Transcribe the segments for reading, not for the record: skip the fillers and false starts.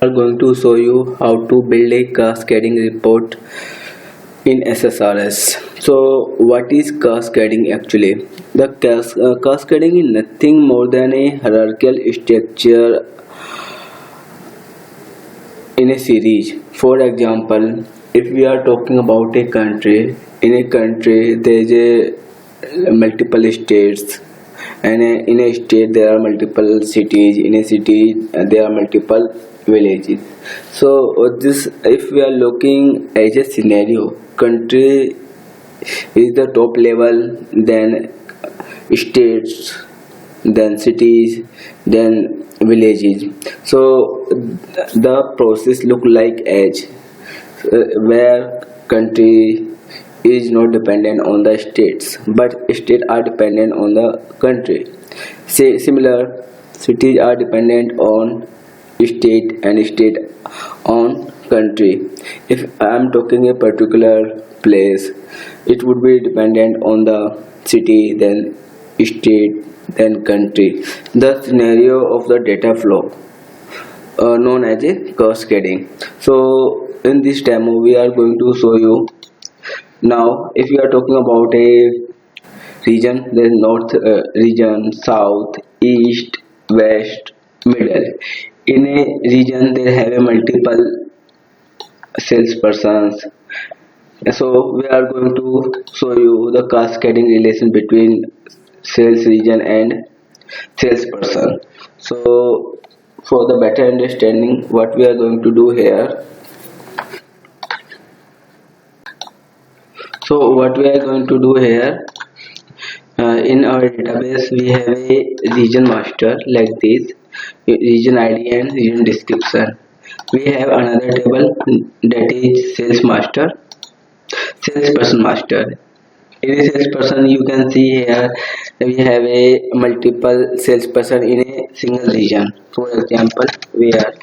Are going to show you how to build a cascading report in SSRS. So what is cascading actually? The cascading is nothing more than a hierarchical structure in a series. For example, if we are talking about a country, in a country there is a multiple states, and in a state there are multiple cities. In a city there are multiple villages. So this, if we are looking as a scenario, country is the top level, then states, then cities, then villages. So the process look like edge, where country is not dependent on the states, but states are dependent on the country. Say similar, cities are dependent on state and state on country. If I am talking a particular place, it would be dependent on the city, then state, then country. The scenario of the data flow, known as a cascading. So in this demo we are going to show you. Now if you are talking about a region, there is north region, south, east, west, middle. In a region there have a multiple salespersons. So we are going to show you the cascading relation between sales region and salesperson. So for the better understanding, what we are going to do here, in our database we have a region master like this, region id and region description. We have another table, that is salesperson master. In a salesperson, you can see here we have a multiple salesperson in a single region. For example, we are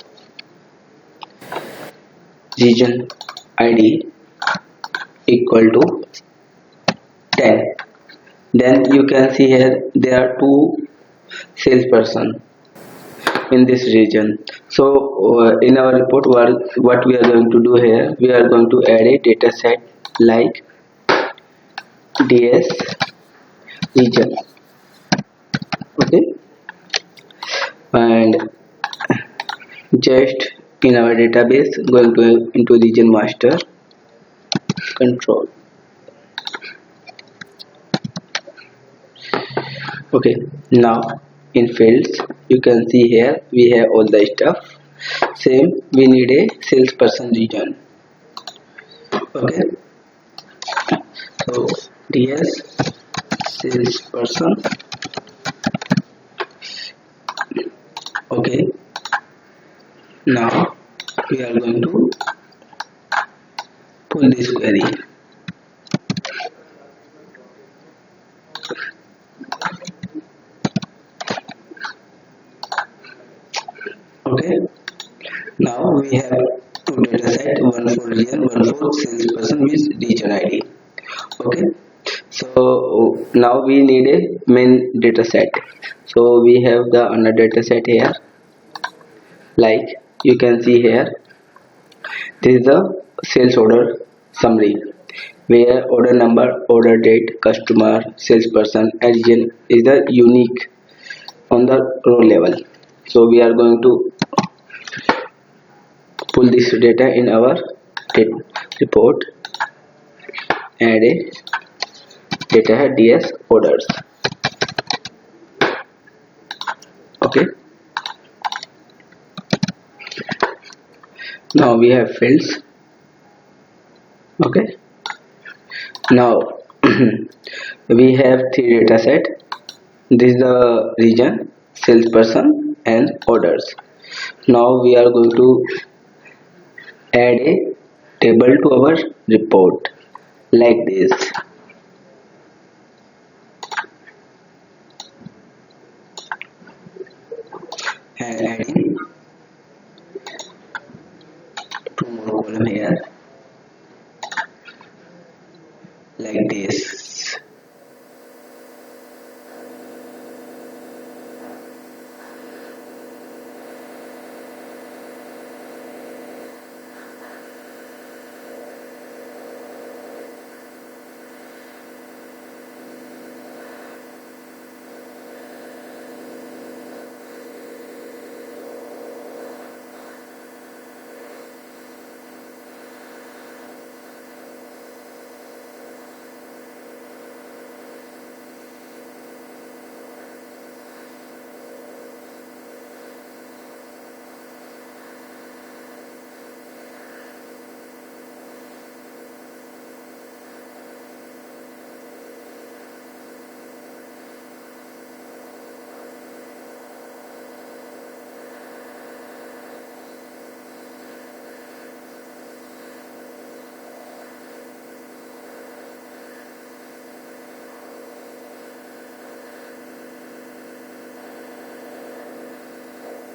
region id equal to 10. Then you can see here there are two salesperson in this region. So in our report, what we are going to do here, we are going to add a data set like ds region. Okay, and just in our database going to into region master control. Okay, now in fields you can see here we have all the stuff. Same, we need a salesperson region. Okay, so ds salesperson. Okay, now we are going to pull this query. Okay, now we have two data set, one for region, one for salesperson with region id. Okay, so now we need a main data set. So we have the another data set here, like you can see here. This is the sales order summary, where order number, order date, customer, salesperson and region is the unique on the row level. So we are going to pull this data in our report, add a data ds orders. Okay, now we have fields. Okay, now we have three data set. This is the region, salesperson and orders. Now we are going to add a table to our report like this. And adding two more column here like this.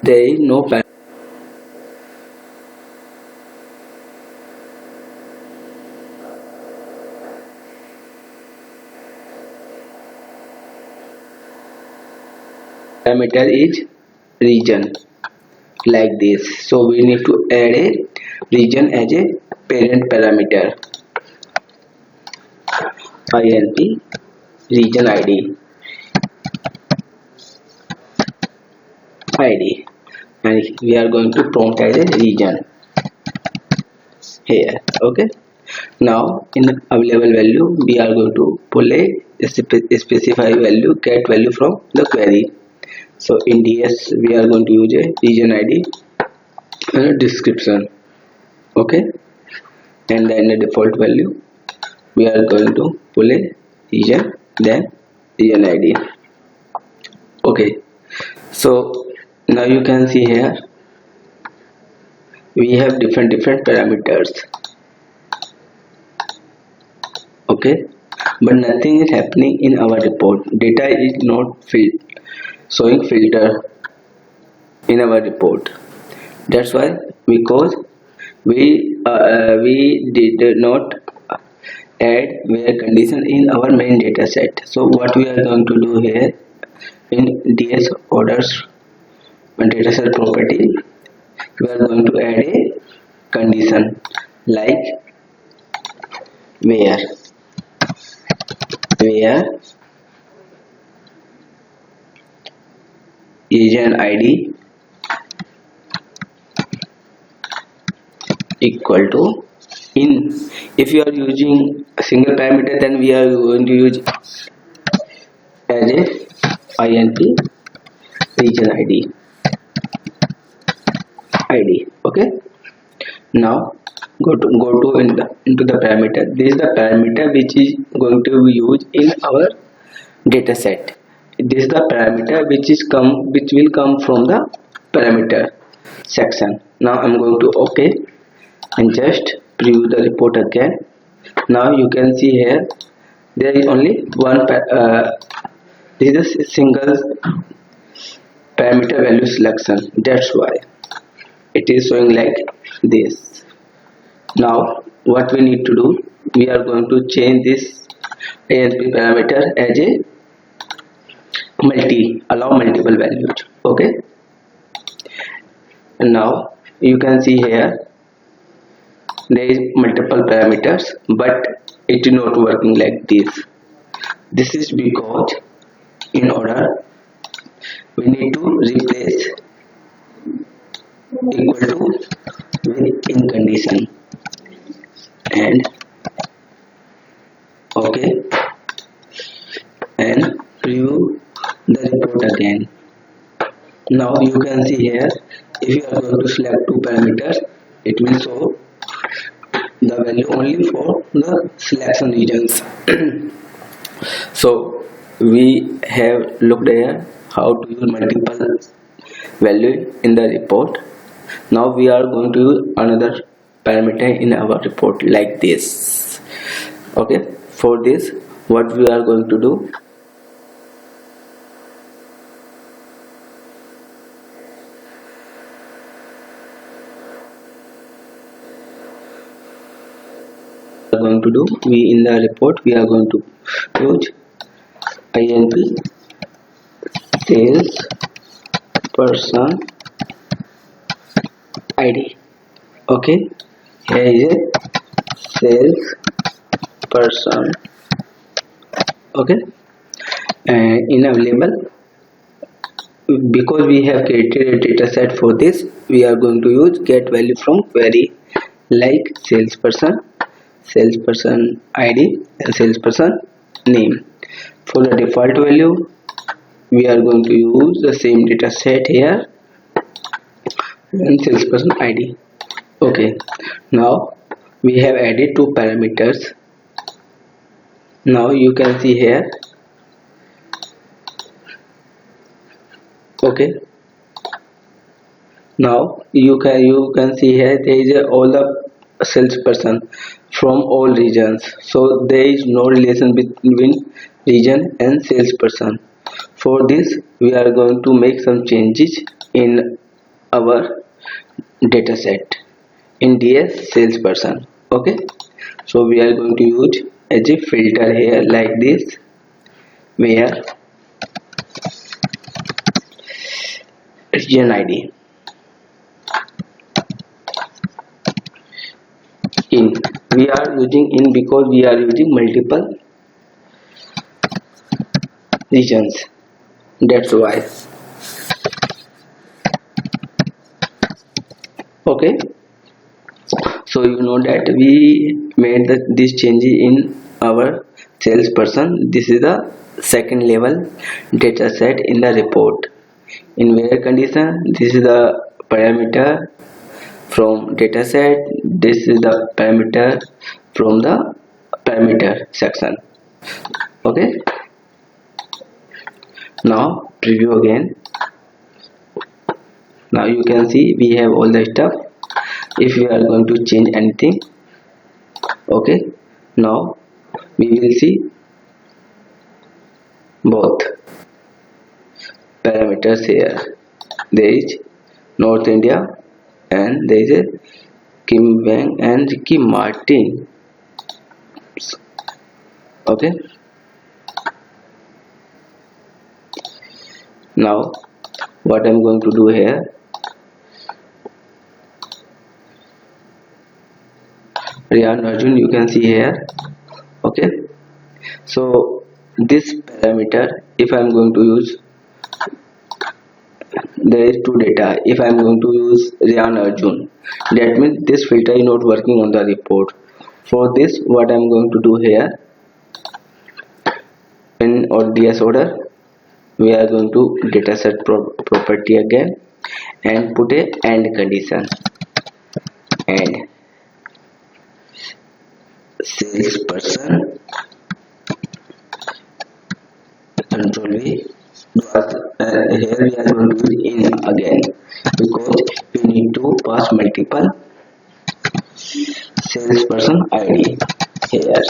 there is no parameter is region, like this. So we need to add a region as a parent parameter. INP region ID, and we are going to prompt as a region here. Okay, now in available value we are going to pull a specify value, get value from the query. So in DS we are going to use a region ID and a description. Okay, and then the default value we are going to pull a region, then region ID. Okay, so now you can see here we have different parameters. Okay, but nothing is happening in our report. Data is not showing filter in our report. That's why, because we did not add where condition in our main data set. So what we are going to do here in DS orders data set property, we are going to add a condition like where region ID equal to in. If you are using a single parameter, then we are going to use as a INP region ID. Okay, now go to into the parameter. This is the parameter which is going to be used in our data set. This is the parameter which will come from the parameter section. Now I'm going to OK and just preview the report again. Now you can see here there is only one this is a single parameter value selection. That's why it is showing like this. Now what we need to do, we are going to change this ASP parameter as a allow multiple values. Okay, and now you can see here there is multiple parameters, but it is not working like this. This is because in order we need to replace equal to with in condition and OK and preview the report again. Now you can see here, if you are going to select two parameters, it will show the value only for the selection regions. So we have looked here how to use multiple value in the report. Now we are going to use another parameter in our report like this. Okay, for this what we are going to do, we in the report we are going to use INP sales person ID. Okay, here is a sales person. Okay, and in available, because we have created a data set for this, we are going to use get value from query like salesperson ID and salesperson name. For the default value we are going to use the same data set here and salesperson ID. Okay, now we have added two parameters. Now you can see here. Okay, now you can see here there is all the salesperson from all regions, so there is no relation between region and salesperson. For this we are going to make some changes in our data set in DS salesperson. Okay, so we are going to use as a filter here like this, where region ID in, we are using in because we are using multiple regions, that's why. Okay, so you know that we made this change in our salesperson. This is the second level data set in the report. In where condition, this is the parameter from data set, this is the parameter from the parameter section. Okay, now preview again. Now you can see we have all the stuff. If we are going to change anything, okay, now we will see both parameters here. There is North India and there is a Kim Wang and Ricky Martin. Okay, now what I'm going to do here, Rian Arjun, you can see here. Okay, so this parameter, if I'm going to use, there is two data. If I'm going to use Rian Arjun, that means this filter is not working on the report. For this, what I'm going to do here, in ODS order, we are going to dataset property again and put a AND condition, and salesperson control V. Here we are going to use in again because we need to pass multiple salesperson ID here.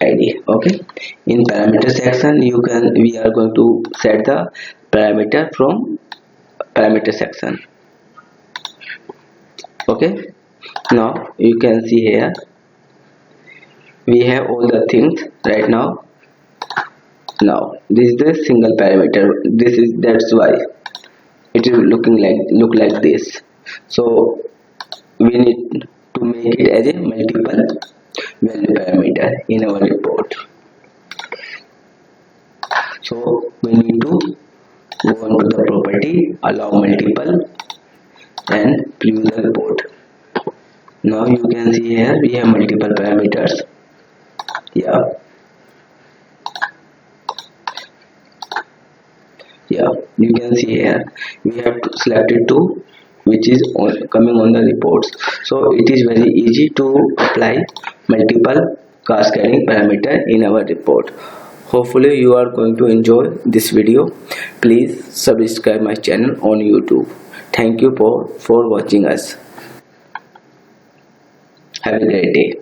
ID. Okay, in parameter section we are going to set the parameter from parameter section. Okay, now you can see here we have all the things right now. Now this is the single parameter. That's why it is look like this. So we need to make it as a multiple value parameter in our report. So we need to go on to the property, allow multiple, and preview the report. Now you can see here we have multiple parameters. Yeah, you can see here we have selected two, which is coming on the reports. So it is very easy to apply multiple cascading parameter in our report. Hopefully you are going to enjoy this video. Please subscribe my channel on YouTube. Thank you for watching us. Have a great day.